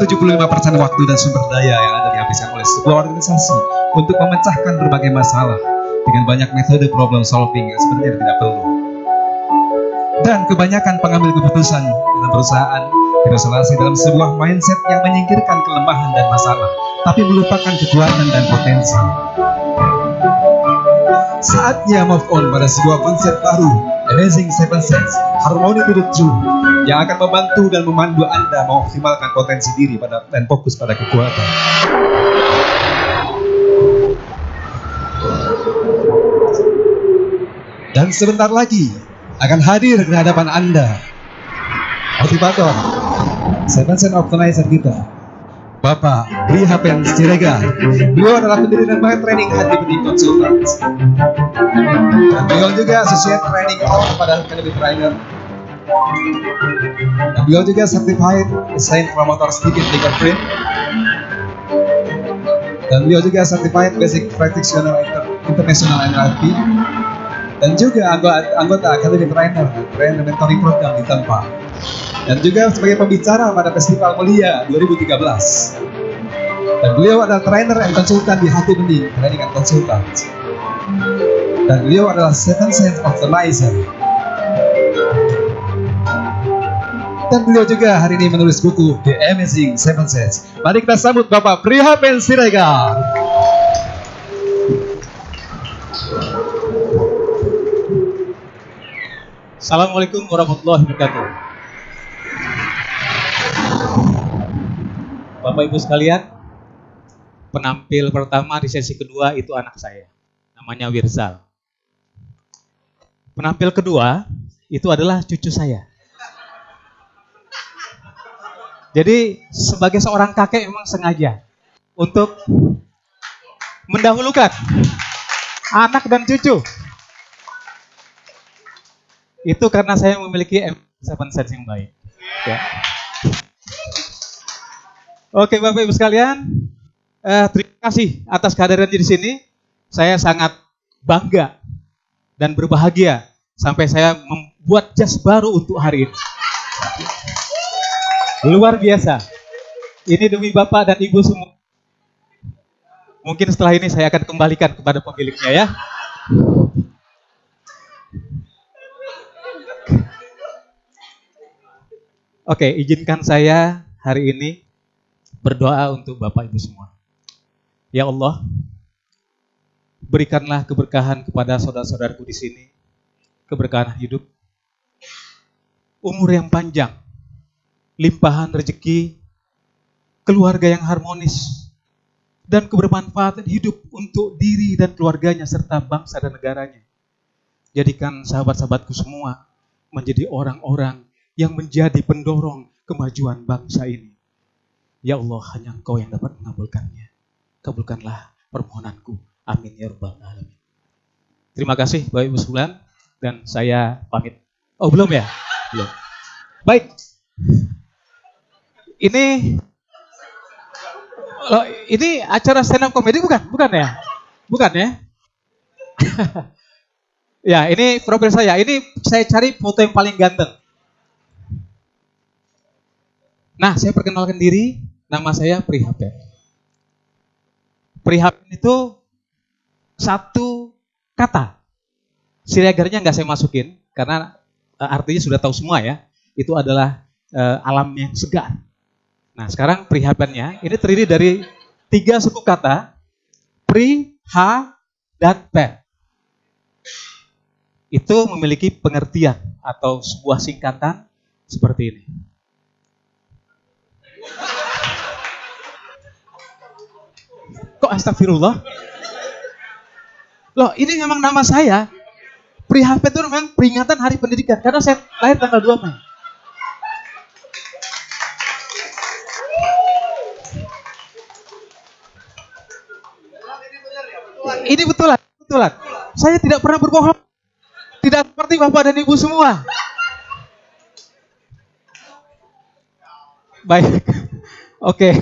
75% waktu dan sumber daya yang ada dihabiskan oleh sebuah organisasi untuk memecahkan berbagai masalah dengan banyak metode problem solving yang sebenarnya tidak perlu. Dan kebanyakan pengambil keputusan dalam perusahaan berisolasi dalam sebuah mindset yang menyingkirkan kelemahan dan masalah, tapi melupakan kekuatan dan potensi. Saatnya move on pada sebuah konsep baru, Amazing Seven Sense, Harmony to the Truth, yang akan membantu dan memandu Anda mengoptimalkan potensi diri dan fokus pada kekuatan. Dan sebentar lagi akan hadir ke hadapan Anda motivator, Seven Sense Optimizer kita, Bapak Prihapen Siregar. Beliau adalah pendiri dan bank training Hati Benih Consultants. Dan beliau juga Associate Training pada Academy Trainer. Dan beliau juga Certified Design Promoter Speaking Fingerprint. Dan beliau juga Certified Basic Practitioner International NLP. Dan juga anggota Academy Trainer Mentoring Program di Tempa. Dan juga sebagai pembicara pada Festival Mulia 2013. Dan beliau adalah trainer dan konsultan di Hati Bening Training and Consultants. Dan beliau adalah Seven Sense Optimizer. Dan beliau juga hari ini menulis buku The Amazing Seven Sense. Mari kita sambut Bapak Prihapen Siregar. Assalamualaikum warahmatullahi wabarakatuh. Bapak Ibu sekalian, penampil pertama di sesi kedua itu anak saya, namanya Wirzal. Penampil kedua itu adalah cucu saya. Jadi sebagai seorang kakek memang sengaja untuk mendahulukan anak dan cucu. Itu karena saya memiliki Seven Sense yang baik. Ya. Oke Bapak Ibu sekalian, terima kasih atas kehadirannya di sini. Saya sangat bangga dan berbahagia sampai saya membuat jas baru untuk hari ini. Luar biasa. Ini demi Bapak dan Ibu semua. Mungkin setelah ini saya akan kembalikan kepada pemiliknya ya. Oke, izinkan saya hari ini berdoa untuk Bapak Ibu semua. Ya Allah, berikanlah keberkahan kepada saudara-saudaraku di sini, keberkahan hidup, umur yang panjang, limpahan rezeki, keluarga yang harmonis, dan kebermanfaatan hidup untuk diri dan keluarganya serta bangsa dan negaranya. Jadikan sahabat-sahabatku semua menjadi orang-orang yang menjadi pendorong kemajuan bangsa ini. Ya Allah, hanya Engkau yang dapat mengabulkannya. Kabulkanlah permohonanku. Amin ya rabbal alamin. Terima kasih Bapak Ibu sekalian, dan saya pamit. Oh belum ya? Belum. Baik. Ini acara stand up comedy bukan? Bukan ya? Bukan ya? Ya, ini profil saya. Ini saya cari foto yang paling ganteng. Nah, saya perkenalkan diri. Nama saya Prihapen. Prihapen itu satu kata. Siregarnya nggak saya masukin karena artinya sudah tahu semua ya. Itu adalah alam yang segar. Nah, sekarang Prihapennya ini terdiri dari 3 suku kata, Pri, Ha, dan Pen. Itu memiliki pengertian atau sebuah singkatan seperti ini. Kok astagfirullah? Loh, ini memang nama saya. Prihapen itu memang peringatan Hari Pendidikan karena saya lahir tanggal 2 Mei. Ini betulan. Saya tidak pernah berbohong. Tidak seperti Bapak dan Ibu semua. Baik. Oke.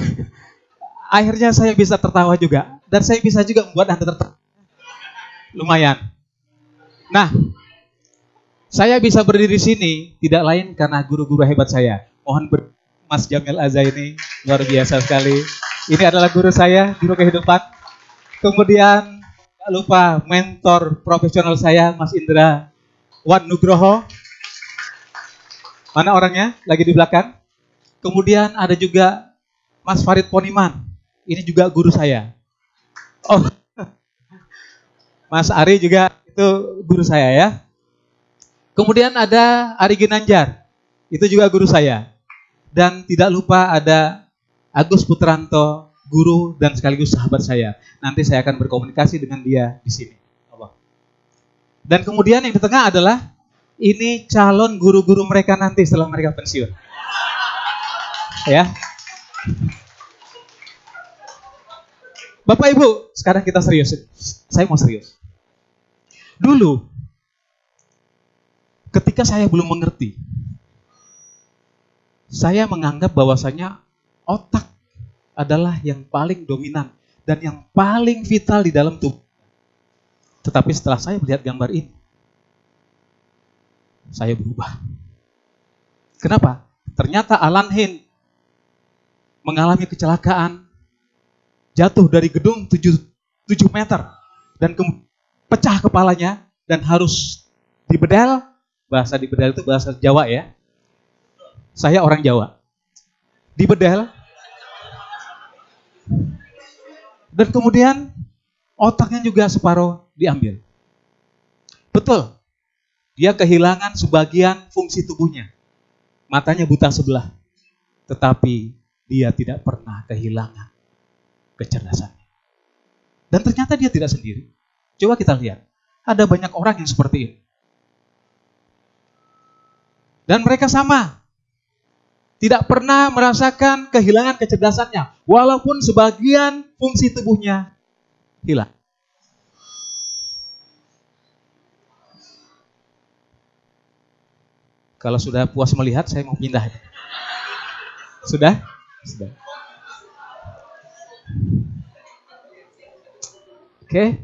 Akhirnya saya bisa tertawa juga. Dan saya bisa juga membuat Anda tertawa. Lumayan. Nah, saya bisa berdiri di sini tidak lain karena guru-guru hebat saya. Mohon Mas Jamil Azaini, luar biasa sekali. Ini adalah guru saya, guru kehidupan. Kemudian tak lupa mentor profesional saya, Mas Indra Wan Nugroho. Mana orangnya? Lagi di belakang. Kemudian ada juga Mas Farid Poniman. Ini juga guru saya. Oh, Mas Ari juga itu guru saya ya. Kemudian ada Ari Ginanjar. Itu juga guru saya. Dan tidak lupa ada Agus Putranto, guru dan sekaligus sahabat saya. Nanti saya akan berkomunikasi dengan dia di sini. Dan kemudian yang di tengah adalah ini calon guru-guru mereka nanti setelah mereka pensiun. Ya. Bapak Ibu, sekarang kita serius. Saya mau serius. Dulu, ketika saya belum mengerti, saya menganggap bahwasanya otak adalah yang paling dominan dan yang paling vital di dalam tubuh. Tetapi setelah saya melihat gambar ini, saya berubah. Kenapa? Ternyata Alan Hinn mengalami kecelakaan, jatuh dari gedung 7 meter, dan pecah kepalanya, dan harus dibedel. Bahasa dibedel itu bahasa Jawa ya. Saya orang Jawa. Dibedel. Dan kemudian otaknya juga separuh diambil. Betul. Dia kehilangan sebagian fungsi tubuhnya. Matanya buta sebelah. Tetapi dia tidak pernah kehilangan kecerdasannya. Dan ternyata dia tidak sendiri. Coba kita lihat. Ada banyak orang yang seperti ini. Dan mereka sama. Tidak pernah merasakan kehilangan kecerdasannya. Walaupun sebagian fungsi tubuhnya hilang. Kalau sudah puas melihat, saya mau pindah. Sudah? Sudah. Oke.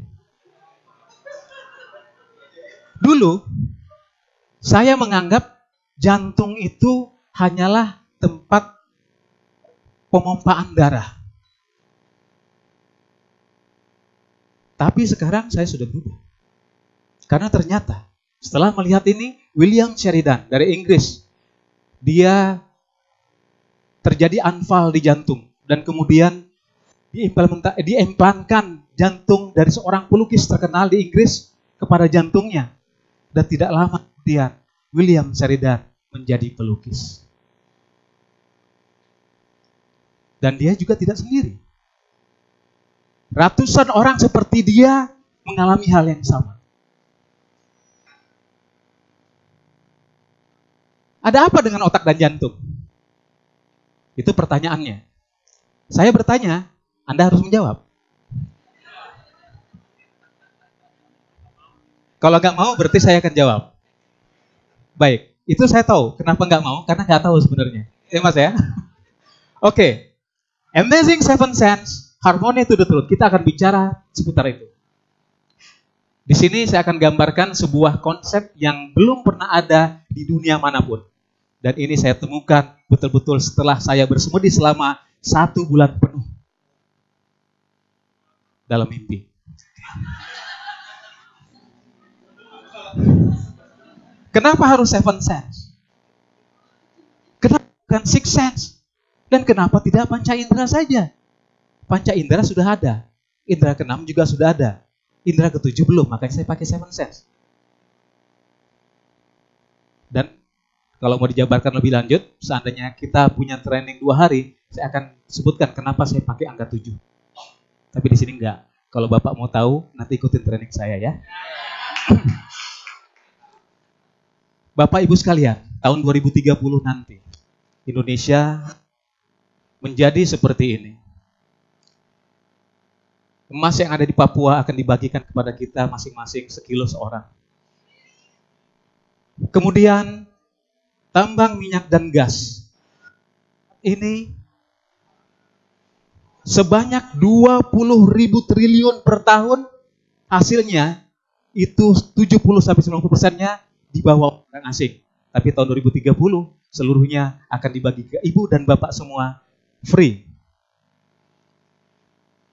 Dulu, saya menganggap jantung itu hanyalah tempat pemompaan darah. Tapi sekarang saya sudah berubah. Karena ternyata setelah melihat ini, William Sheridan dari Inggris, dia terjadi anfal di jantung. Dan kemudian diimplankan jantung dari seorang pelukis terkenal di Inggris kepada jantungnya. Dan tidak lama kemudian, William Sheridan menjadi pelukis. Dan dia juga tidak sendiri. Ratusan orang seperti dia mengalami hal yang sama. Ada apa dengan otak dan jantung? Itu pertanyaannya. Saya bertanya, Anda harus menjawab. Kalau nggak mau, berarti saya akan jawab. Baik, itu saya tahu. Kenapa nggak mau? Karena nggak tahu sebenarnya. Ya Mas ya? Oke. Amazing Seven Sense, Harmony to the Truth. Kita akan bicara seputar itu. Di sini saya akan gambarkan sebuah konsep yang belum pernah ada di dunia manapun. Dan ini saya temukan betul-betul setelah saya bersemedi selama 1 bulan penuh dalam mimpi. Kenapa harus Seven Sense? Kenapa bukan Six Sense? Dan kenapa tidak panca indera saja? Panca indera sudah ada. Indera ke-6 juga sudah ada. Indera ke-7 belum, makanya saya pakai Seven Sense. Dan kalau mau dijabarkan lebih lanjut, seandainya kita punya training 2 hari, saya akan sebutkan kenapa saya pakai angka 7. Tapi di sini enggak. Kalau Bapak mau tahu, nanti ikutin training saya ya. Bapak Ibu sekalian, tahun 2030 nanti, Indonesia menjadi seperti ini. Emas yang ada di Papua akan dibagikan kepada kita masing-masing sekilo seorang. Kemudian tambang minyak dan gas ini sebanyak 20.000 triliun per tahun, hasilnya itu 70-90%-nya di bawah orang asing. Tapi tahun 2030 seluruhnya akan dibagi ke ibu dan bapak semua free.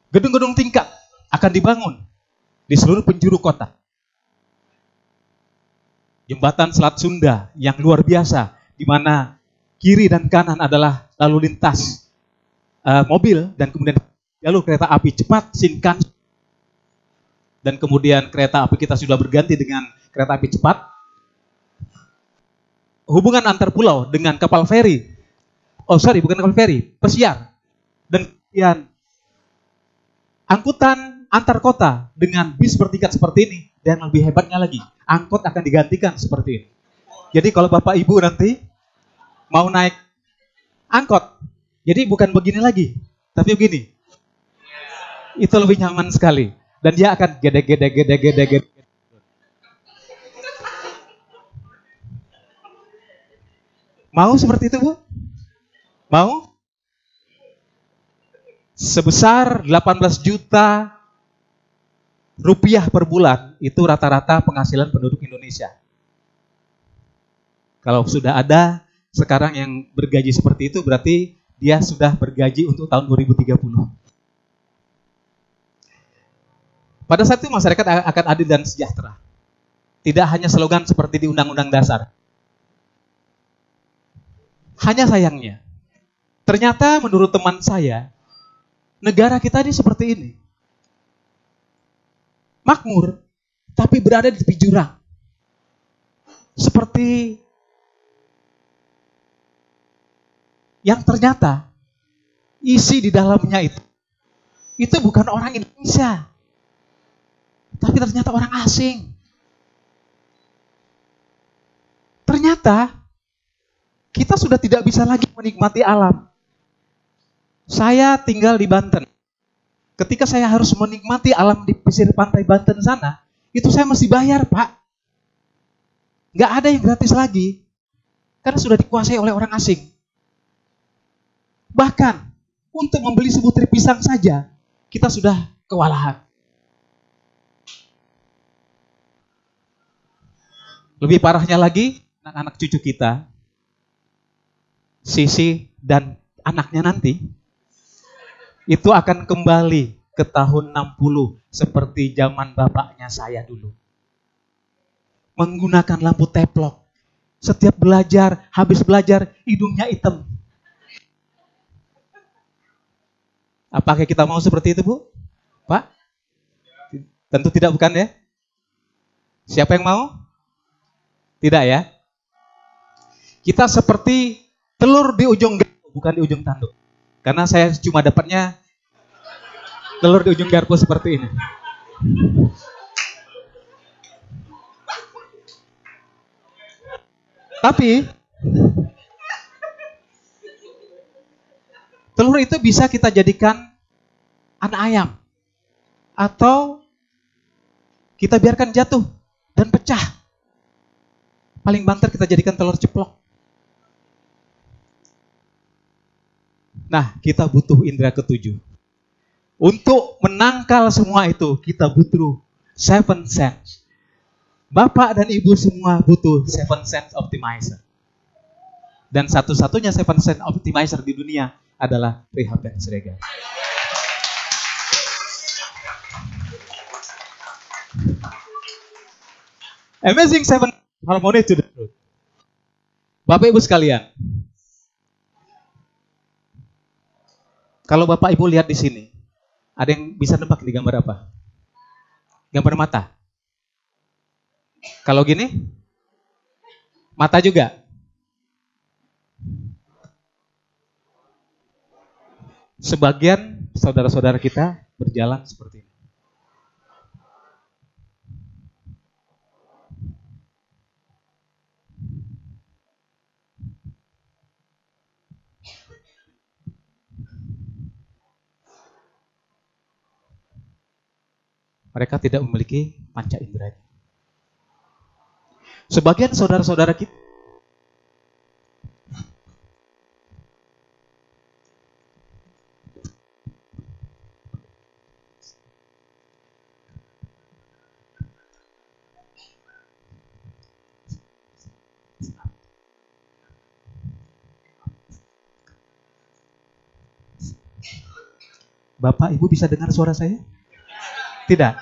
Gedung-gedung tingkat akan dibangun di seluruh penjuru kota. Jembatan Selat Sunda yang luar biasa, di mana kiri dan kanan adalah lalu lintas mobil, dan kemudian jalur kereta api cepat Shinkansen, dan kemudian kereta api kita sudah berganti dengan kereta api cepat. Hubungan antar pulau dengan kapal feri, bukan kapal feri, pesiar, dan kemudian angkutan antar kota dengan bis bertingkat seperti ini. Dan lebih hebatnya lagi, angkot akan digantikan seperti ini. Jadi kalau Bapak Ibu nanti mau naik angkot, jadi bukan begini lagi, tapi begini. Itu lebih nyaman sekali. Dan dia akan gede. Mau seperti itu, Bu? Mau? Sebesar 18 juta rupiah per bulan, itu rata-rata penghasilan penduduk Indonesia. Kalau sudah ada sekarang yang bergaji seperti itu, berarti dia sudah bergaji untuk tahun 2030. Pada saat itu masyarakat akan adil dan sejahtera. Tidak hanya slogan seperti di Undang-Undang Dasar. Hanya sayangnya, ternyata menurut teman saya, negara kita ini seperti ini. Makmur, tapi berada di tepi jurang. Seperti yang ternyata isi di dalamnya itu bukan orang Indonesia, tapi ternyata orang asing. Ternyata kita sudah tidak bisa lagi menikmati alam. Saya tinggal di Banten. Ketika saya harus menikmati alam di pesisir pantai Banten sana, itu saya mesti bayar, Pak. Nggak ada yang gratis lagi. Karena sudah dikuasai oleh orang asing. Bahkan, untuk membeli sebutir pisang saja, kita sudah kewalahan. Lebih parahnya lagi, anak-anak cucu kita, Sisi dan anaknya nanti, itu akan kembali ke tahun 60 seperti zaman bapaknya saya dulu. Menggunakan lampu teplok. Setiap belajar, habis belajar, hidungnya hitam. Apakah kita mau seperti itu, Bu? Pak? Tentu tidak, bukan ya? Siapa yang mau? Tidak ya? Kita seperti telur di ujung garpu, bukan di ujung tanduk. Karena saya cuma dapatnya telur di ujung garpu seperti ini. Tapi telur itu bisa kita jadikan anak ayam. Atau kita biarkan jatuh dan pecah. Paling banter kita jadikan telur ceplok. Nah, kita butuh indera ketujuh. Untuk menangkal semua itu, kita butuh 7 sense. Bapak dan Ibu semua butuh 7 sense optimizer. Dan satu-satunya 7 sense optimizer di dunia adalah Rehab Siregar. Amazing 7 harmony to the truth. Bapak Ibu sekalian, kalau Bapak Ibu lihat di sini, ada yang bisa nebak di gambar apa? Gambar mata. Kalau gini, mata juga. Sebagian saudara-saudara kita berjalan seperti ini. Mereka tidak memiliki panca indera. Sebagian saudara-saudara kita Bapak, Ibu bisa dengar suara saya? Tidak?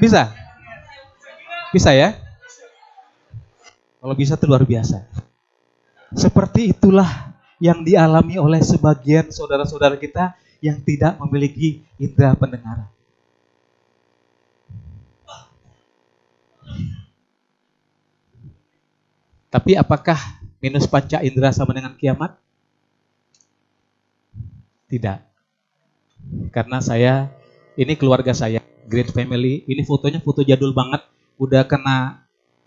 Bisa? Bisa ya? Kalau bisa itu luar biasa. Seperti itulah yang dialami oleh sebagian saudara-saudara kita yang tidak memiliki indera pendengaran. Tapi apakah minus panca indera sama dengan kiamat? Tidak. Karena ini keluarga saya, great family. Ini fotonya foto jadul banget.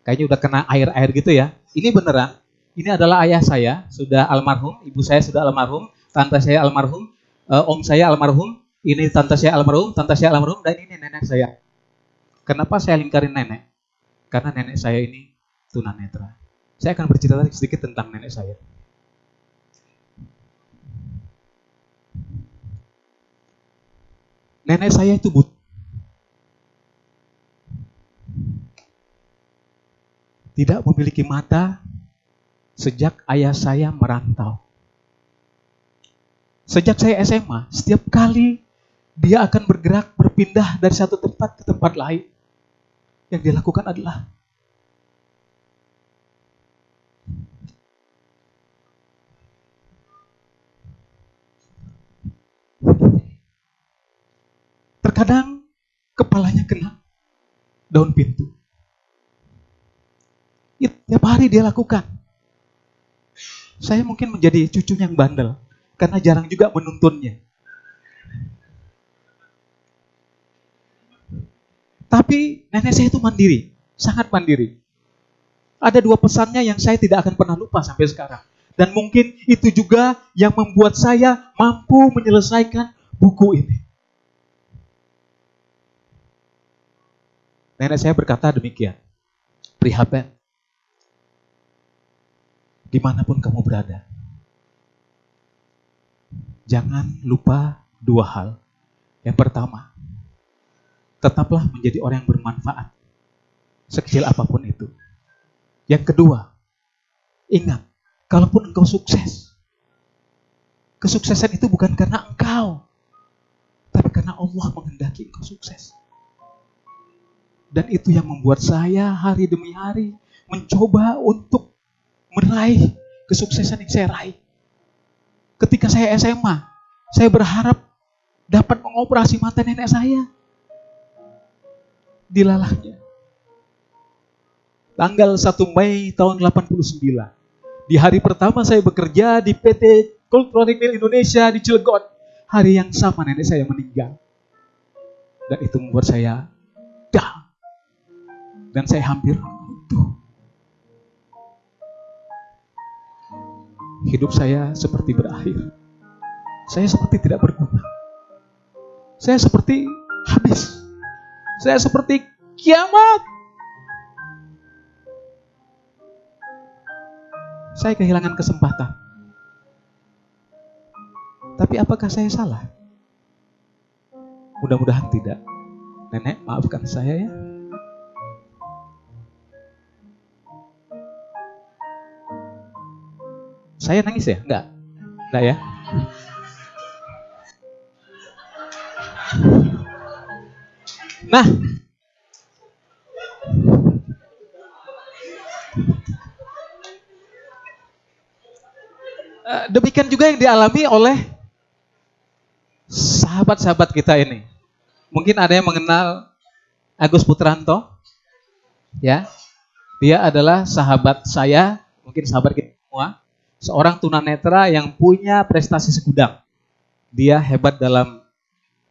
Kayaknya udah kena air-air gitu ya. Ini beneran. Ini adalah ayah saya, sudah almarhum. Ibu saya sudah almarhum. Tante saya almarhum. Om saya almarhum. Ini tante saya almarhum. Dan ini nenek saya. Kenapa saya lingkarin nenek? Karena nenek saya ini tunanetra. Saya akan bercerita sedikit tentang nenek saya. Nenek saya itu buta. Tidak memiliki mata sejak ayah saya merantau. Sejak saya SMA, setiap kali dia akan berpindah dari satu tempat ke tempat lain. Yang dia lakukan adalah terkadang kepalanya kena daun pintu. Itu tiap hari dia lakukan. Saya mungkin menjadi cucu yang bandel karena jarang juga menuntunnya. Tapi nenek saya itu mandiri, sangat mandiri. Ada 2 pesannya yang saya tidak akan pernah lupa sampai sekarang. Dan mungkin itu juga yang membuat saya mampu menyelesaikan buku ini. Nenek saya berkata demikian, Prihapen, dimanapun kamu berada, jangan lupa 2 hal. Yang pertama, tetaplah menjadi orang yang bermanfaat, sekecil apapun itu. Yang kedua, ingat, kalaupun engkau sukses, kesuksesan itu bukan karena engkau, tapi karena Allah menghendaki engkau sukses. Dan itu yang membuat saya hari demi hari mencoba untuk meraih kesuksesan yang saya raih. Ketika saya SMA, saya berharap dapat mengoperasi mata nenek saya. Dilalahnya. Tanggal 1 Mei tahun 89. Di hari pertama saya bekerja di PT Kultronic Mill Indonesia di Cilegon. Hari yang sama nenek saya meninggal. Dan itu membuat saya down. Dan saya hampir runtuh. Hidup saya seperti berakhir. Saya seperti tidak berguna. Saya seperti habis. Saya seperti kiamat. Saya kehilangan kesempatan. Tapi apakah saya salah? Mudah-mudahan tidak. Nenek, maafkan saya ya. Saya nangis ya? Enggak ya? Nah, demikian juga yang dialami oleh sahabat-sahabat kita ini. Mungkin ada yang mengenal Agus Putranto, ya. Dia adalah sahabat saya, mungkin sahabat kita semua. Seorang tunanetra yang punya prestasi segudang. Dia hebat dalam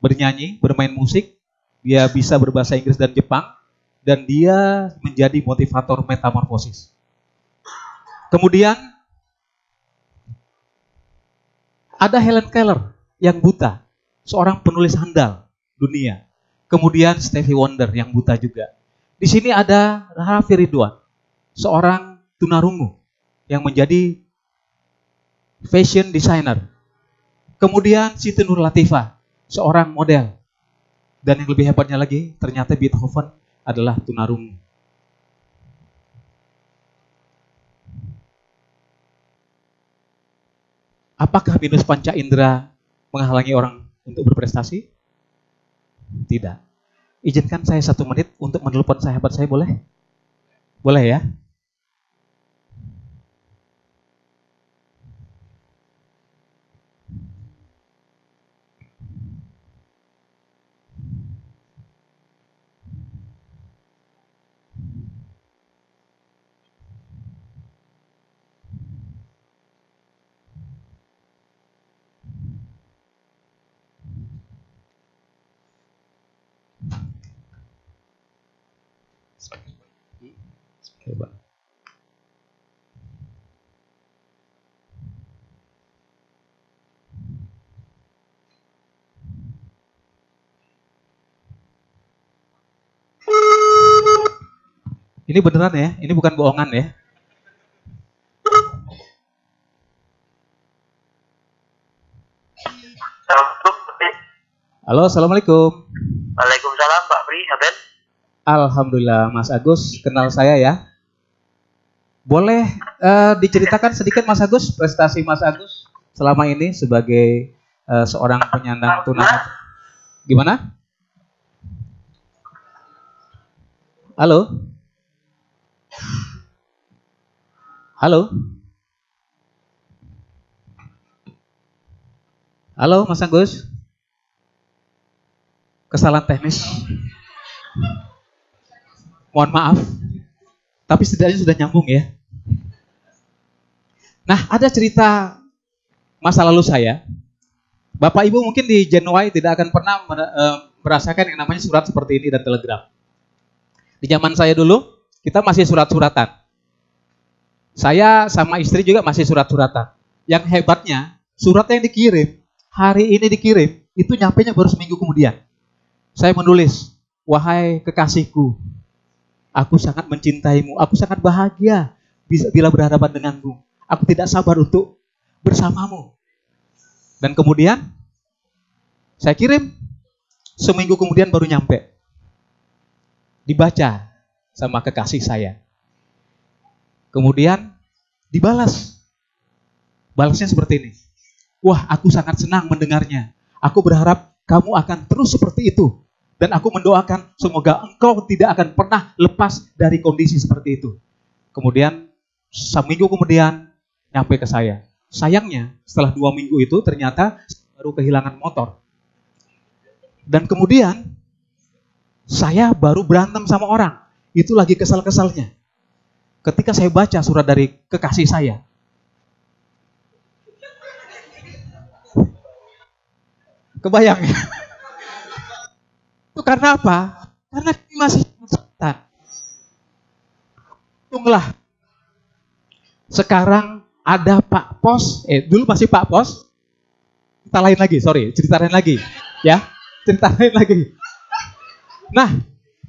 bernyanyi, bermain musik, dia bisa berbahasa Inggris dan Jepang, dan dia menjadi motivator metamorfosis. Kemudian ada Helen Keller yang buta, seorang penulis handal dunia. Kemudian Stevie Wonder yang buta juga. Di sini ada Raffi Ridwan, seorang tunarungu yang menjadi fashion designer. Kemudian Siti Nur Latifah, seorang model. Dan yang lebih hebatnya lagi, ternyata Beethoven adalah tunarungu. Apakah minus panca indera menghalangi orang untuk berprestasi? Tidak. Izinkan saya 1 menit untuk menelepon sahabat saya, boleh? Boleh ya? Hebat. Ini beneran ya, ini bukan bohongan ya. Halo, assalamualaikum. Waalaikumsalam Pak Pri, Haben. Alhamdulillah, Mas Agus kenal saya ya. Boleh diceritakan sedikit Mas Agus, prestasi Mas Agus selama ini sebagai seorang penyandang tunanetra. Gimana? Halo? Halo? Halo Mas Agus? Kesalahan teknis. Mohon maaf. Tapi setidaknya sudah nyambung ya. Nah, ada cerita masa lalu saya. Bapak Ibu mungkin di Januari tidak akan pernah merasakan yang namanya surat seperti ini dan telegram. Di zaman saya dulu, kita masih surat-suratan. Saya sama istri juga masih surat-suratan. Yang hebatnya, surat yang dikirim, hari ini dikirim, itu nyampenya baru seminggu kemudian. Saya menulis, wahai kekasihku, aku sangat mencintaimu, aku sangat bahagia bila berhadapan denganmu. Aku tidak sabar untuk bersamamu. Dan kemudian, saya kirim, seminggu kemudian baru nyampe. Dibaca sama kekasih saya. Kemudian, dibalas. Balasnya seperti ini. Wah, aku sangat senang mendengarnya. Aku berharap kamu akan terus seperti itu. Dan aku mendoakan semoga engkau tidak akan pernah lepas dari kondisi seperti itu. Kemudian, seminggu kemudian, nyampe ke saya. Sayangnya, setelah 2 minggu itu ternyata baru kehilangan motor. Dan kemudian, saya baru berantem sama orang. Itu lagi kesal-kesalnya. Ketika saya baca surat dari kekasih saya. Kebayang ya? Itu karena apa? Karena kami masih setan. Tunggulah. Sekarang ada Pak Pos. Dulu masih Pak Pos. Cerita lain lagi, cerita lain lagi. Ya, cerita lain lagi. Nah,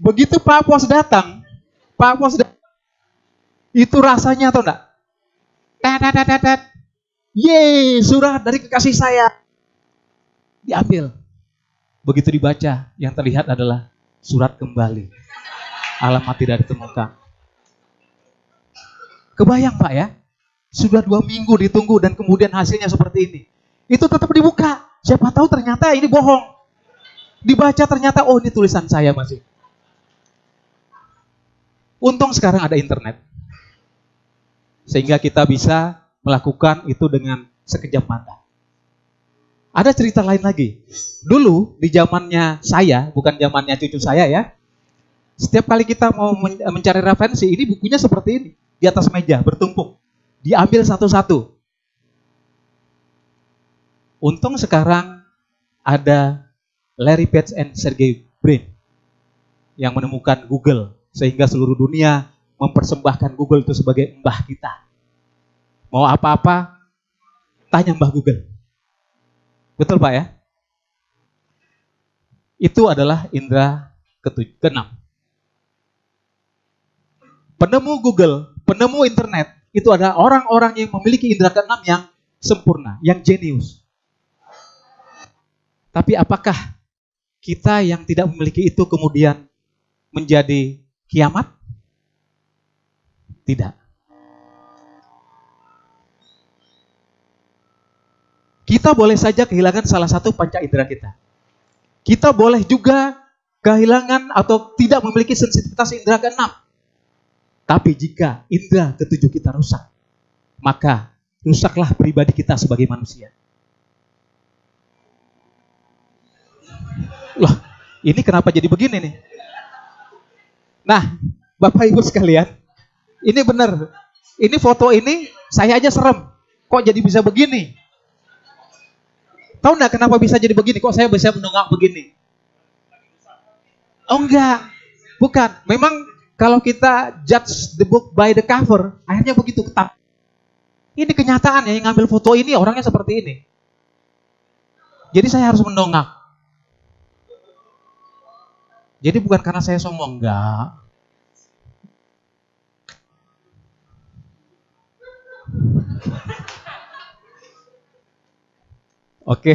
begitu Pak Pos datang, itu rasanya tau enggak? Yeay, surat dari kekasih saya. Diambil. Begitu dibaca, yang terlihat adalah surat kembali. Alamat tidak ditemukan. Kebayang Pak ya? Sudah 2 minggu ditunggu dan kemudian hasilnya seperti ini. Itu tetap dibuka. Siapa tahu ternyata ini bohong. Dibaca ternyata, oh ini tulisan saya masih. Untung sekarang ada internet. Sehingga kita bisa melakukan itu dengan sekejap mata. Ada cerita lain lagi. Dulu di zamannya saya, bukan zamannya cucu saya ya. Setiap kali kita mau mencari referensi, ini bukunya seperti ini. Di atas meja, bertumpuk. Diambil satu-satu. Untung sekarang ada Larry Page and Sergey Brin yang menemukan Google. Sehingga seluruh dunia mempersembahkan Google itu sebagai mbah kita. Mau apa-apa, tanya mbah Google. Betul Pak ya? Itu adalah indera ke-6. Penemu Google, penemu internet, itu adalah orang-orang yang memiliki indera ke-6 yang sempurna, yang jenius. Tapi apakah kita yang tidak memiliki itu kemudian menjadi kiamat? Tidak. kita boleh saja kehilangan salah satu panca indera kita. Kita boleh juga kehilangan atau tidak memiliki sensitivitas indera keenam. Tapi jika indera ketujuh kita rusak, maka rusaklah pribadi kita sebagai manusia. Loh, ini kenapa jadi begini nih? Nah, Bapak Ibu sekalian, ini benar. Ini foto ini saya aja serem. Kok jadi bisa begini? Tahu nggak kenapa bisa jadi begini? Kok saya bisa mendongak begini? Oh enggak, bukan. Memang kalau kita judge the book by the cover, akhirnya begitu ketat. Ini kenyataan ya, yang ngambil foto ini orangnya seperti ini. Jadi saya harus mendongak. Jadi bukan karena saya sombong, enggak. Oke.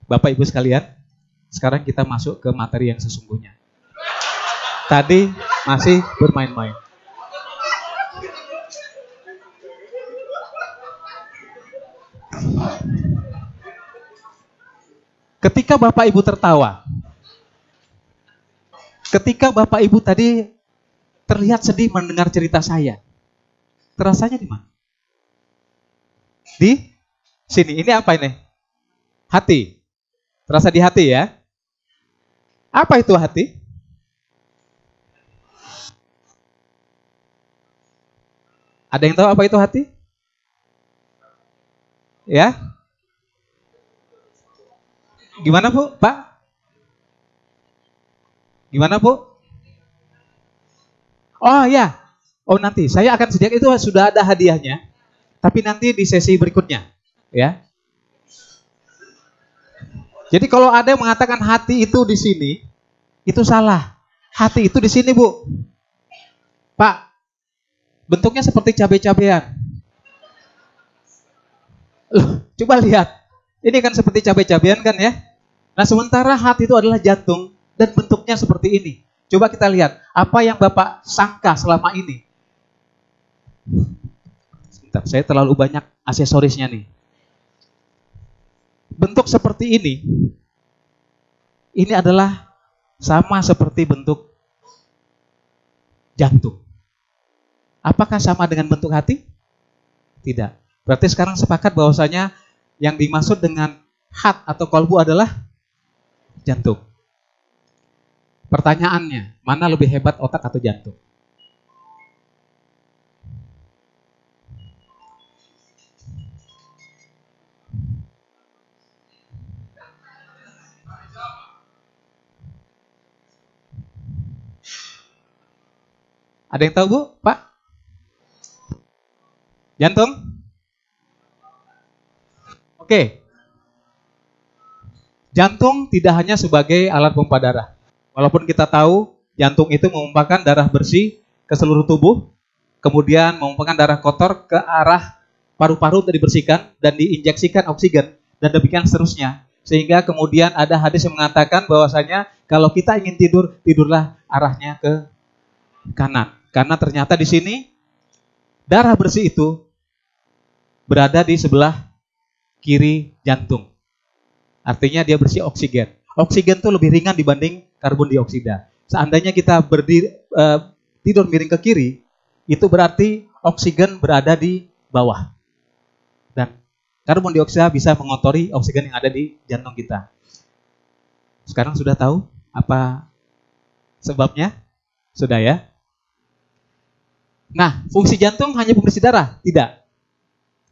Bapak Ibu sekalian, sekarang kita masuk ke materi yang sesungguhnya. Tadi masih bermain-main. Ketika Bapak Ibu tertawa, ketika Bapak Ibu tadi terlihat sedih mendengar cerita saya, terasanya di mana? Di sini. Ini apa ini? Hati. Terasa di hati ya? Apa itu hati? Ada yang tahu apa itu hati? Ya? Gimana Bu? Pak? Gimana Bu? Oh ya. Oh nanti. Saya akan sediakan, itu sudah ada hadiahnya. Tapi nanti di sesi berikutnya. Ya. Jadi kalau ada yang mengatakan hati itu di sini, itu salah. Hati itu di sini Bu. Pak, bentuknya seperti cabai-cabean. Loh, coba lihat. Ini kan seperti cabai-cabean kan ya. Nah sementara hati itu adalah jantung dan bentuknya seperti ini. Coba kita lihat, apa yang Bapak sangka selama ini? Sebentar, saya terlalu banyak aksesorisnya nih. Bentuk seperti ini adalah sama seperti bentuk jantung. Apakah sama dengan bentuk hati? Tidak. Berarti sekarang sepakat bahwasanya yang dimaksud dengan heart atau kolbu adalah jantung. Pertanyaannya, mana lebih hebat, otak atau jantung? Ada yang tahu Bu? Pak? Jantung? Oke. Jantung tidak hanya sebagai alat pompa darah. Walaupun kita tahu jantung itu memompakan darah bersih ke seluruh tubuh, kemudian memompakan darah kotor ke arah paru-paru untuk dibersihkan dan diinjeksikan oksigen dan demikian seterusnya. Sehingga kemudian ada hadis yang mengatakan bahwasanya kalau kita ingin tidur, tidurlah arahnya ke kanan. Karena ternyata di sini darah bersih itu berada di sebelah kiri jantung. Artinya dia bersih oksigen. Oksigen itu lebih ringan dibanding karbon dioksida. Seandainya kita tidur miring ke kiri, itu berarti oksigen berada di bawah. Dan karbon dioksida bisa mengotori oksigen yang ada di jantung kita. Sekarang sudah tahu apa sebabnya? Sudah ya? Nah, fungsi jantung hanya pembersih darah? Tidak.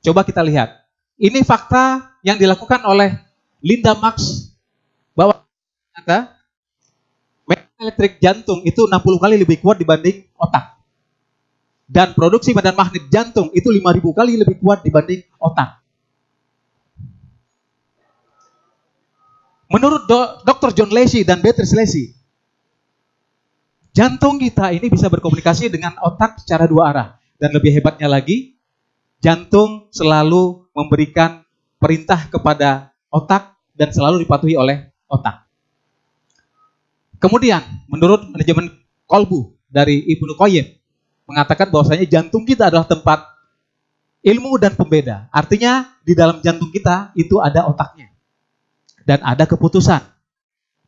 Coba kita lihat. Ini fakta yang dilakukan oleh Linda Marx bahwa medan elektrik jantung itu 60 kali lebih kuat dibanding otak. Dan produksi medan magnet jantung itu 5.000 kali lebih kuat dibanding otak. Menurut Dr. John Lacy dan Beatrice Lacy, jantung kita ini bisa berkomunikasi dengan otak secara dua arah. Dan lebih hebatnya lagi, jantung selalu memberikan perintah kepada otak dan selalu dipatuhi oleh otak. Kemudian, menurut manajemen kolbu dari Ibnu Qayyim, mengatakan bahwasanya jantung kita adalah tempat ilmu dan pembeda. Artinya di dalam jantung kita itu ada otaknya dan ada keputusan,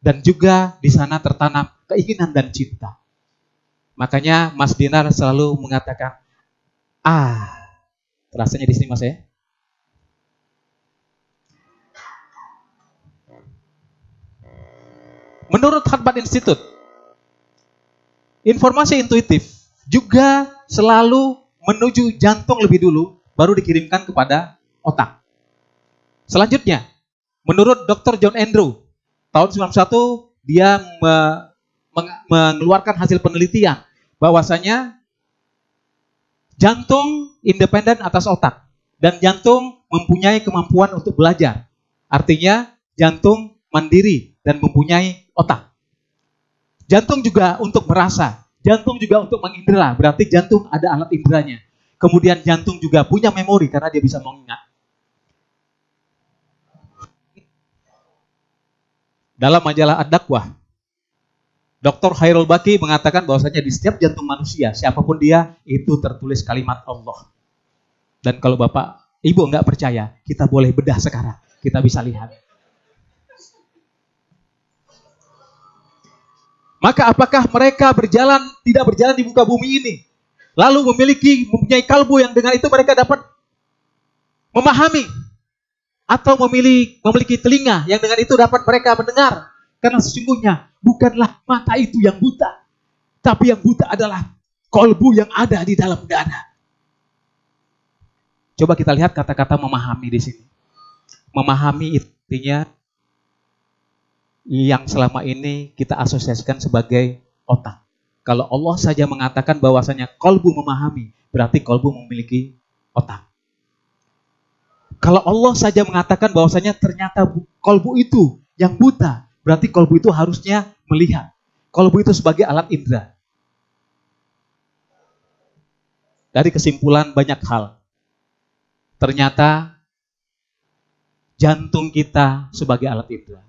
dan juga di sana tertanam keinginan dan cinta. Makanya Mas Dinar selalu mengatakan, rasanya di sini Mas ya. Menurut Harvard Institute, informasi intuitif juga selalu menuju jantung lebih dulu, baru dikirimkan kepada otak. Selanjutnya, menurut Dr. John Andrew, tahun 91 dia mengeluarkan hasil penelitian bahwasanya jantung independen atas otak dan jantung mempunyai kemampuan untuk belajar. Artinya jantung mandiri dan mempunyai otak. Jantung juga untuk merasa, jantung juga untuk mengindera, berarti jantung ada alat inderanya. Kemudian jantung juga punya memori karena dia bisa mengingat. Dalam majalah Ad-Dakwah, Dr. Khairul Baqi mengatakan bahwasanya di setiap jantung manusia, siapapun dia, itu tertulis kalimat Allah. Dan kalau Bapak, Ibu nggak percaya, kita boleh bedah sekarang. Kita bisa lihat. Maka apakah mereka tidak berjalan di muka bumi ini, lalu mempunyai kalbu yang dengan itu mereka dapat memahami, atau memiliki telinga yang dengan itu dapat mereka mendengar? Karena sesungguhnya bukanlah mata itu yang buta, tapi yang buta adalah kalbu yang ada di dalam dada. Coba kita lihat kata-kata memahami di sini. Memahami artinya yang selama ini kita asosiasikan sebagai otak. Kalau Allah saja mengatakan bahwasanya kalbu memahami, berarti kalbu memiliki otak. Kalau Allah saja mengatakan bahwasanya ternyata kalbu itu yang buta, berarti kalbu itu harusnya melihat. Kalbu itu sebagai alat indera. Dari kesimpulan banyak hal, ternyata jantung kita sebagai alat indera.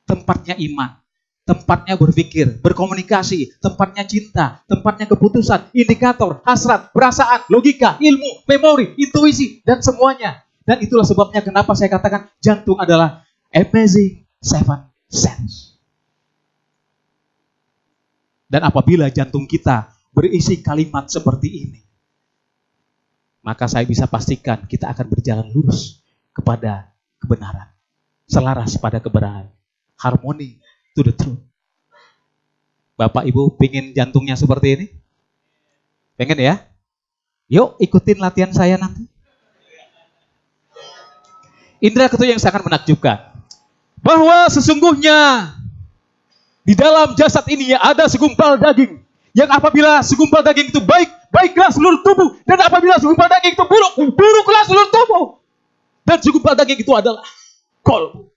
Tempatnya iman, tempatnya berpikir, berkomunikasi, tempatnya cinta, tempatnya keputusan, indikator, hasrat, perasaan, logika, ilmu, memori, intuisi, dan semuanya. Dan itulah sebabnya kenapa saya katakan jantung adalah amazing seven sense. Dan apabila jantung kita berisi kalimat seperti ini, maka saya bisa pastikan kita akan berjalan lurus kepada kebenaran, selaras pada kebenaran. Harmoni to the truth. Bapak Ibu pingin jantungnya seperti ini? Pengen ya? Yuk ikutin latihan saya nanti. Indra ketujuh yang sangat menakjubkan. Bahwa sesungguhnya di dalam jasad ini ada segumpal daging. Yang apabila segumpal daging itu baik, baiklah seluruh tubuh. Dan apabila segumpal daging itu buruk, buruklah seluruh tubuh. Dan segumpal daging itu adalah kalbu.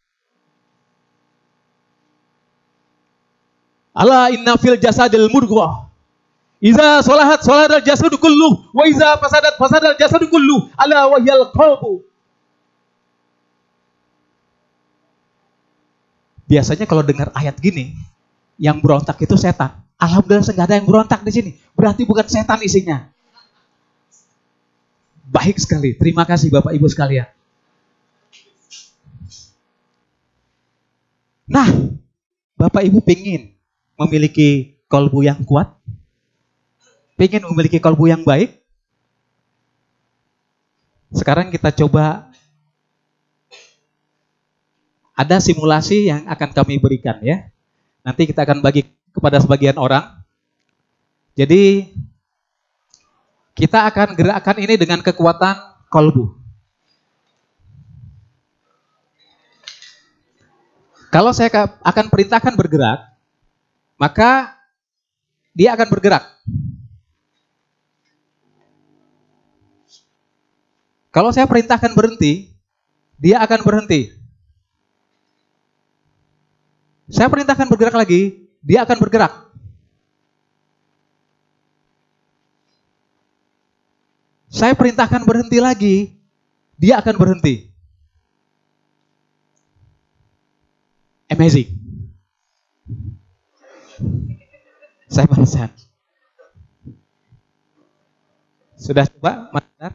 Ala inna fil jasadil mudghah. Iza salahat salatal jasadu kullu wa iza fasadal jasadu kullu. Ala wahyal qalbu. Biasanya kalau dengar ayat gini, yang berontak itu setan. Alhamdulillah enggak ada yang berontak di sini. Berarti bukan setan isinya. Baik sekali. Terima kasih Bapak Ibu sekalian. Nah, Bapak Ibu pingin memiliki kalbu yang kuat? Pengen memiliki kalbu yang baik? Sekarang kita coba, ada simulasi yang akan kami berikan ya. Nanti kita akan bagi kepada sebagian orang. Jadi kita akan gerakkan ini dengan kekuatan kalbu. Kalau saya akan perintahkan bergerak, maka dia akan bergerak. Kalau saya perintahkan berhenti, dia akan berhenti. Saya perintahkan bergerak lagi, dia akan bergerak. Saya perintahkan berhenti lagi, dia akan berhenti. Amazing. Saya barusan. Sudah coba, Mas?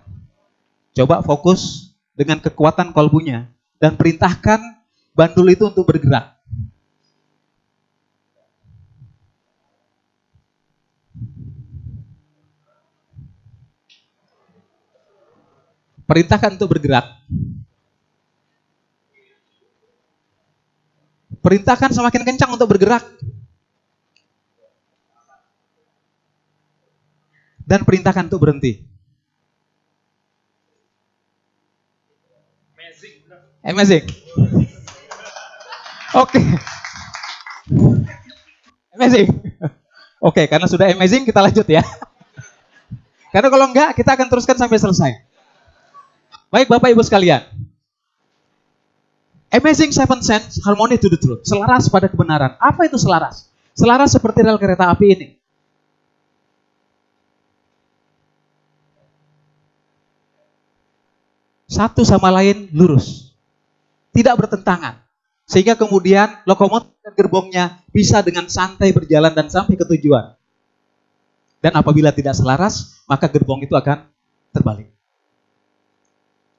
Coba fokus dengan kekuatan kolbunya dan perintahkan bandul itu untuk bergerak. Perintahkan untuk bergerak. Perintahkan semakin kencang untuk bergerak. Dan perintahkan untuk berhenti. Amazing. Oke. Amazing. Oke, karena sudah amazing kita lanjut ya. Karena kalau enggak kita akan teruskan sampai selesai. Baik Bapak Ibu sekalian. Amazing seven sense, harmony to the truth. Selaras pada kebenaran. Apa itu selaras? Selaras seperti rel kereta api ini. Satu sama lain lurus. Tidak bertentangan. Sehingga kemudian lokomotif dan gerbongnya bisa dengan santai berjalan dan sampai ke tujuan. Dan apabila tidak selaras, maka gerbong itu akan terbalik.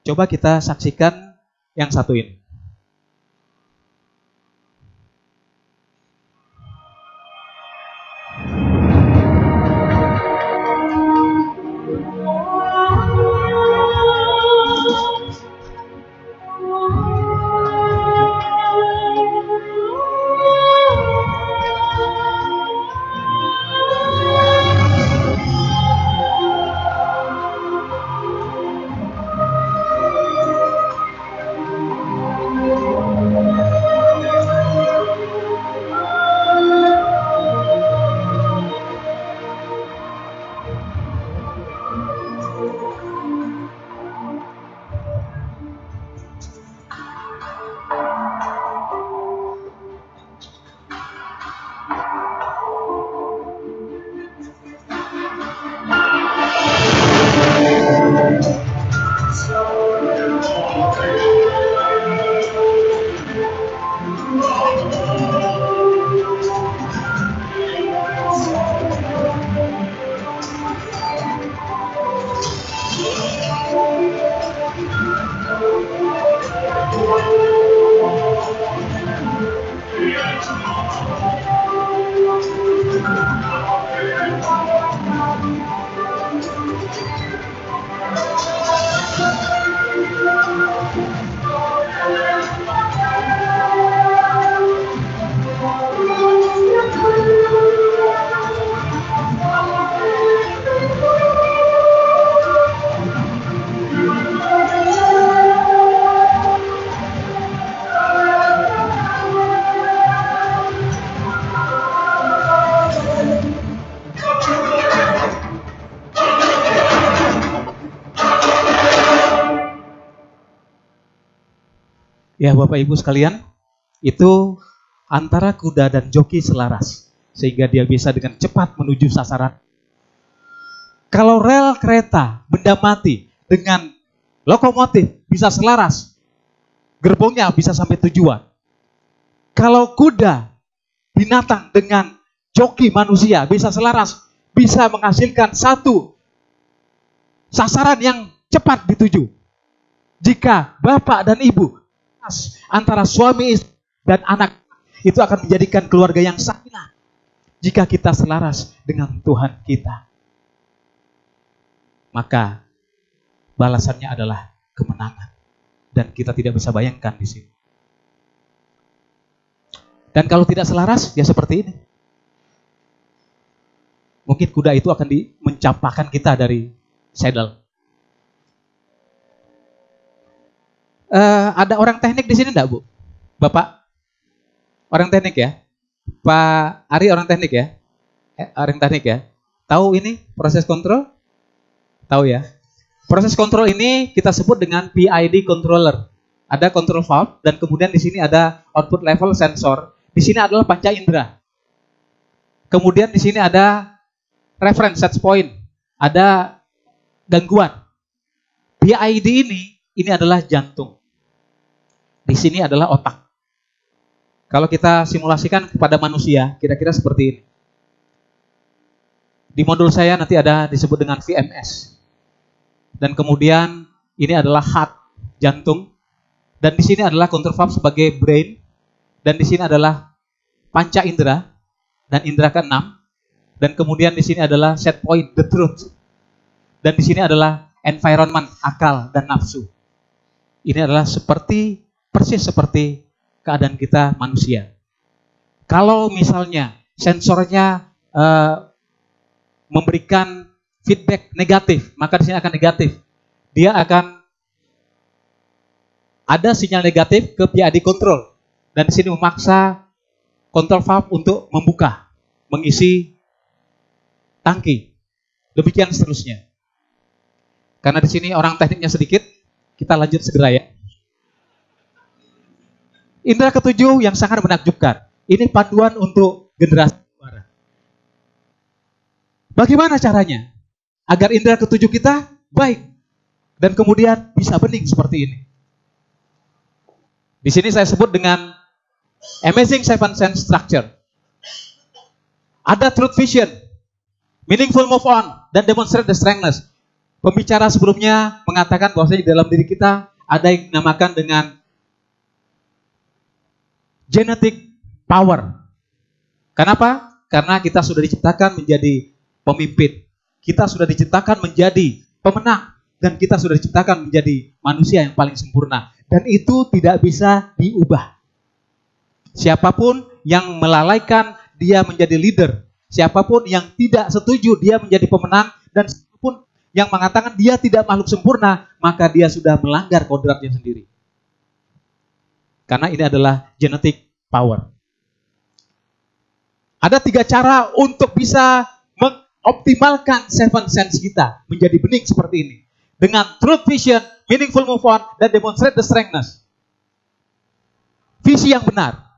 Coba kita saksikan yang satu ini. Ya Bapak Ibu sekalian, itu antara kuda dan joki selaras. Sehingga dia bisa dengan cepat menuju sasaran. Kalau rel kereta, benda mati, dengan lokomotif bisa selaras, gerbongnya bisa sampai tujuan. Kalau kuda, binatang dengan joki manusia bisa selaras, bisa menghasilkan satu sasaran yang cepat dituju. Jika bapak dan ibu antara suami dan anak itu akan menjadikan keluarga yang sakinah jika kita selaras dengan Tuhan kita, maka balasannya adalah kemenangan dan kita tidak bisa bayangkan di sini. Dan kalau tidak selaras ya seperti ini, mungkin kuda itu akan mencampakkan kita dari saddle. Ada orang teknik di sini enggak, Bu? Bapak? Orang teknik ya? Pak Ari orang teknik ya? Orang teknik ya? Tahu ini proses kontrol? Tahu ya? Proses kontrol ini kita sebut dengan PID controller. Ada control valve dan kemudian di sini ada output level sensor. Di sini adalah panca indera. Kemudian di sini ada reference set point. Ada gangguan. PID ini adalah jantung. Di sini adalah otak. Kalau kita simulasikan kepada manusia, kira-kira seperti ini. Di modul saya nanti ada disebut dengan VMS. Dan kemudian ini adalah heart, jantung. Dan di sini adalah counterpart sebagai brain. Dan di sini adalah panca indera dan indera keenam. Dan kemudian di sini adalah set point, the truth. Dan di sini adalah environment, akal dan nafsu. Ini adalah persis seperti keadaan kita manusia. Kalau misalnya sensornya memberikan feedback negatif, maka di sini akan negatif. Dia akan ada sinyal negatif ke PID control. Dan di sini memaksa control valve untuk membuka, mengisi tangki. Demikian seterusnya. Karena di sini orang tekniknya sedikit, kita lanjut segera ya. Indera ketujuh yang sangat menakjubkan. Ini panduan untuk generasi baru. Bagaimana caranya agar indera ketujuh kita baik dan kemudian bisa bening seperti ini? Di sini saya sebut dengan Amazing Seven Sense Structure. Ada truth vision, meaningful move on, dan demonstrate the strengthness. Pembicara sebelumnya mengatakan bahwasanya di dalam diri kita ada yang dinamakan dengan genetic power. Kenapa? Karena kita sudah diciptakan menjadi pemimpin. Kita sudah diciptakan menjadi pemenang. Dan kita sudah diciptakan menjadi manusia yang paling sempurna. Dan itu tidak bisa diubah. Siapapun yang melalaikan, dia menjadi leader. Siapapun yang tidak setuju, dia menjadi pemenang. Dan siapapun yang mengatakan dia tidak makhluk sempurna, maka dia sudah melanggar kodratnya sendiri. Karena ini adalah genetic power. Ada 3 cara untuk bisa mengoptimalkan seven sense kita menjadi bening seperti ini. Dengan truth vision, meaningful move on, dan demonstrate the strengthness. Visi yang benar.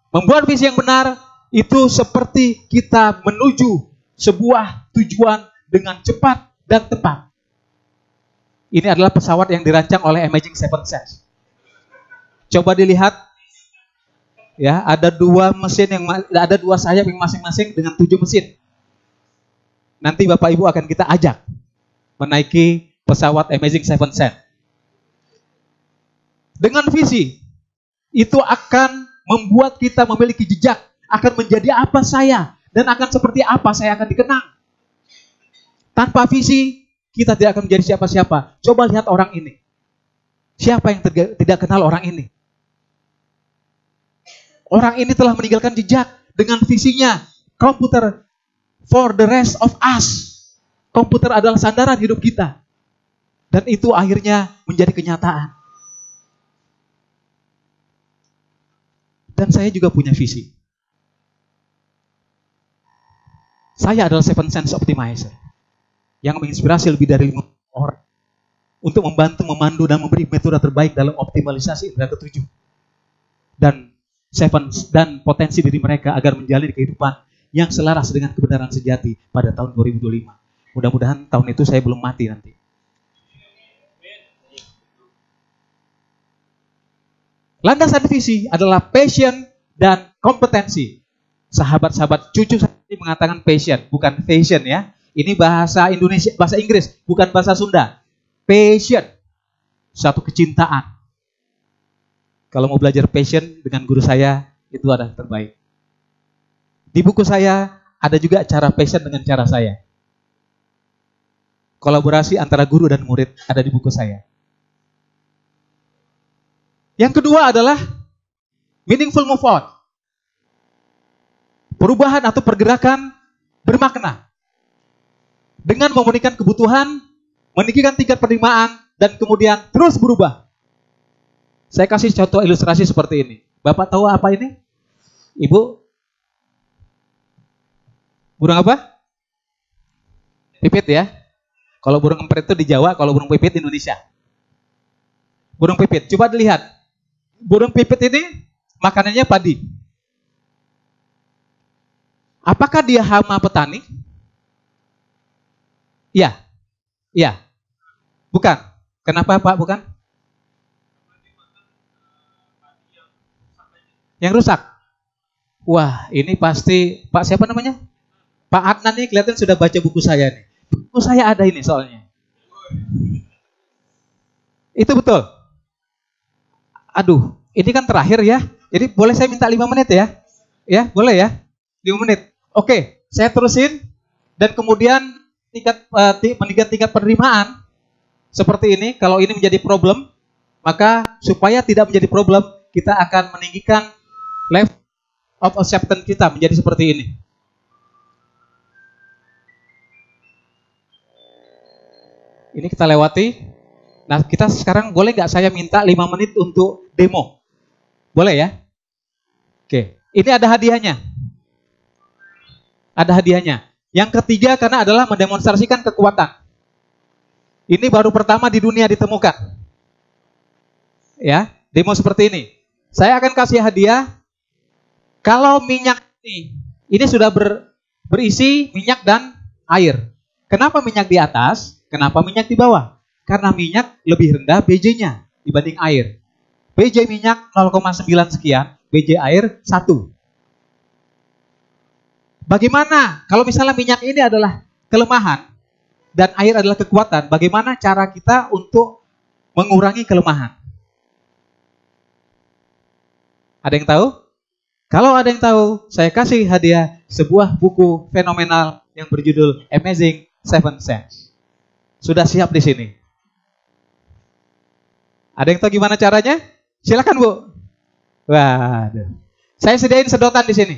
Membuat visi yang benar itu seperti kita menuju sebuah tujuan dengan cepat dan tepat. Ini adalah pesawat yang dirancang oleh Amazing Seven Sense. Coba dilihat, ya, ada 2 mesin ada 2 sayap yang masing-masing dengan 7 mesin. Nanti Bapak Ibu akan kita ajak menaiki pesawat Amazing Seven Sense. Dengan visi, itu akan membuat kita memiliki jejak, akan menjadi apa saya, dan akan seperti apa saya akan dikenang. Tanpa visi, kita tidak akan menjadi siapa-siapa. Coba lihat orang ini. Siapa yang tidak kenal orang ini? Orang ini telah meninggalkan jejak dengan visinya. Komputer for the rest of us. Komputer adalah sandaran hidup kita. Dan itu akhirnya menjadi kenyataan. Dan saya juga punya visi. Saya adalah Seven Sense Optimizer yang menginspirasi lebih dari 5 orang untuk membantu, memandu, dan memberi metode terbaik dalam optimalisasi indera ketujuh dan potensi diri mereka agar menjalani kehidupan yang selaras dengan kebenaran sejati pada tahun 2025. Mudah-mudahan tahun itu saya belum mati nanti. Landasan visi adalah passion dan kompetensi. Sahabat-sahabat cucu saya mengatakan passion, bukan fashion ya. Ini bahasa Indonesia, bahasa Inggris, bukan bahasa Sunda. Passion, satu kecintaan. Kalau mau belajar passion dengan guru saya, itu adalah terbaik. Di buku saya ada juga cara passion dengan cara saya. Kolaborasi antara guru dan murid ada di buku saya. Yang kedua adalah meaningful move on. Perubahan atau pergerakan bermakna. Dengan memenuhi kebutuhan, meninggikan tingkat penerimaan, dan kemudian terus berubah. Saya kasih contoh ilustrasi seperti ini. Bapak tahu apa ini? Ibu? Burung apa? Pipit ya. Kalau burung emprit itu di Jawa, kalau burung pipit di Indonesia. Burung pipit, coba dilihat. Burung pipit ini makanannya padi. Apakah dia hama petani? Iya. Iya. Bukan. Kenapa Pak bukan? Yang rusak. Wah, ini pasti Pak siapa namanya? Pak Adnan nih kelihatan sudah baca buku saya nih. Buku saya ada ini soalnya. Itu betul. Aduh, ini kan terakhir ya. Jadi boleh saya minta 5 menit ya? Ya, boleh ya? 5 menit. Oke, saya terusin. Dan kemudian tingkat penerimaan seperti ini. Kalau ini menjadi problem, maka supaya tidak menjadi problem, kita akan meninggikan level of acceptance kita menjadi seperti ini. Ini kita lewati. Nah, kita sekarang boleh nggak saya minta 5 menit untuk demo? Boleh ya? Oke, ini ada hadiahnya. Ada hadiahnya. Yang ketiga karena adalah mendemonstrasikan kekuatan. Ini baru pertama di dunia ditemukan. Ya, demo seperti ini. Saya akan kasih hadiah. Kalau minyak ini sudah berisi minyak dan air. Kenapa minyak di atas? Kenapa minyak di bawah? Karena minyak lebih rendah BJ-nya dibanding air. BJ minyak 0,9 sekian, BJ air 1. Bagaimana kalau misalnya minyak ini adalah kelemahan dan air adalah kekuatan, bagaimana cara kita untuk mengurangi kelemahan? Ada yang tahu? Kalau ada yang tahu, saya kasih hadiah sebuah buku fenomenal yang berjudul Amazing Seven Sense. Sudah siap di sini. Ada yang tahu gimana caranya? Silakan, Bu. Waduh. Saya sediain sedotan di sini.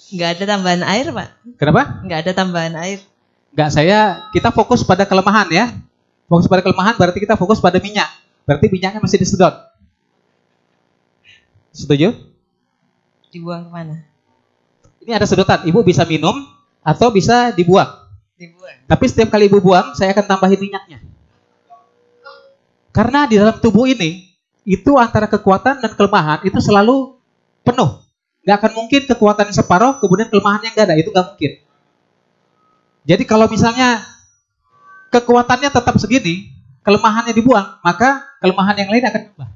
Nggak ada tambahan air, Pak. Kenapa? Nggak ada tambahan air. Nggak, kita fokus pada kelemahan ya. Fokus pada kelemahan berarti kita fokus pada minyak. Berarti minyaknya masih disedot. Setuju? Dibuang kemana? Ini ada sedotan, Ibu bisa minum atau bisa dibuang. Dibuang. Tapi setiap kali Ibu buang, saya akan tambahin minyaknya. Karena di dalam tubuh ini, itu antara kekuatan dan kelemahan itu selalu penuh. Gak akan mungkin kekuatan separuh, kemudian kelemahannya nggak ada, itu gak mungkin. Jadi kalau misalnya kekuatannya tetap segini, kelemahannya dibuang, maka kelemahan yang lain akan berubah.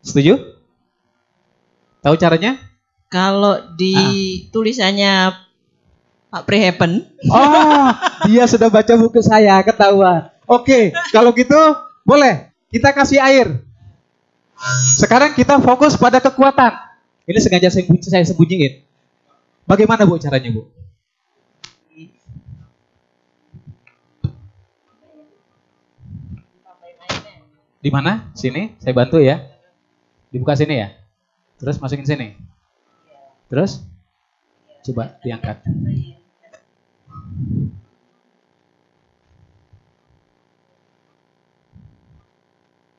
Setuju? Tahu caranya? Kalau di tulisannya Pak Priheben. Oh, dia sudah baca buku saya, ketahuan. Oke, kalau gitu boleh kita kasih air. Sekarang kita fokus pada kekuatan. Ini sengaja saya sembunyiin. Bagaimana, Bu, caranya, Bu? Di mana? Sini, saya bantu ya. Dibuka sini ya. Terus masukin sini. Terus coba diangkat.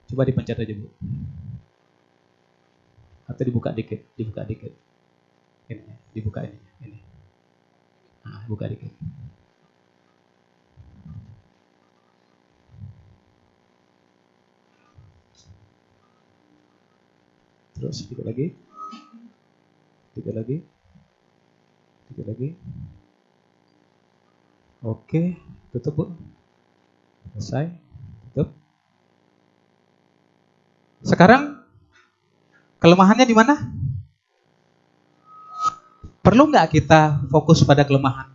Coba dipencet aja, Bu. Atau dibuka dikit. Ini, dibuka ini. Nah, buka dikit. Terus dikit lagi. Oke, tutup, Bu. Selesai. Tutup. Sekarang kelemahannya di mana? Perlu nggak kita fokus pada kelemahan?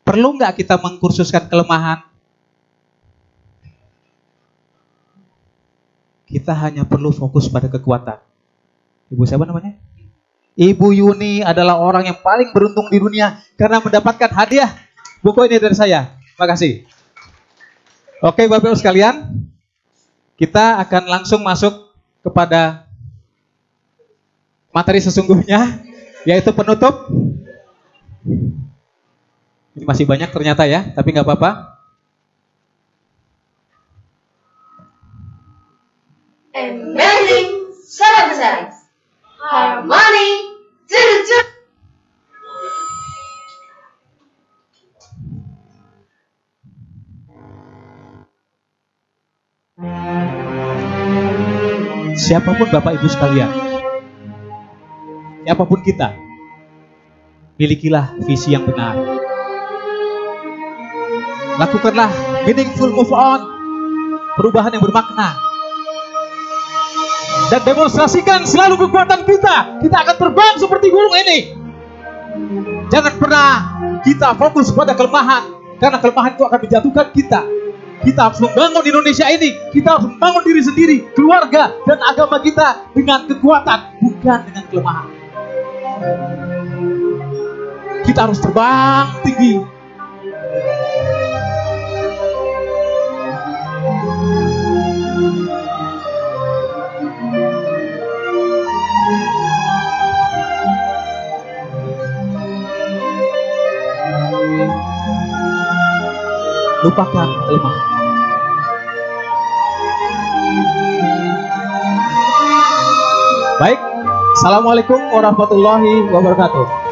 Perlu nggak kita mengkursuskan kelemahan? Kita hanya perlu fokus pada kekuatan. Ibu siapa namanya? Ibu Yuni adalah orang yang paling beruntung di dunia karena mendapatkan hadiah buku ini dari saya. Terima kasih. Oke, Bapak-Ibu sekalian, kita akan langsung masuk kepada materi sesungguhnya, yaitu penutup. Ini masih banyak ternyata ya, tapi nggak apa-apa. Amazing Seven Sense. Harmony to the Siapapun Bapak Ibu sekalian, siapapun kita, milikilah visi yang benar. Lakukanlah meaningful move on. perubahan yang bermakna. Dan demonstrasikan selalu kekuatan kita. Kita akan terbang seperti burung ini. Jangan pernah kita fokus pada kelemahan, karena kelemahan itu akan menjatuhkan kita. Kita harus membangun Indonesia ini. Kita harus membangun diri sendiri, keluarga, dan agama kita dengan kekuatan, bukan dengan kelemahan. Kita harus terbang tinggi. Lupakan kelemahan. Baik, assalamualaikum warahmatullahi wabarakatuh.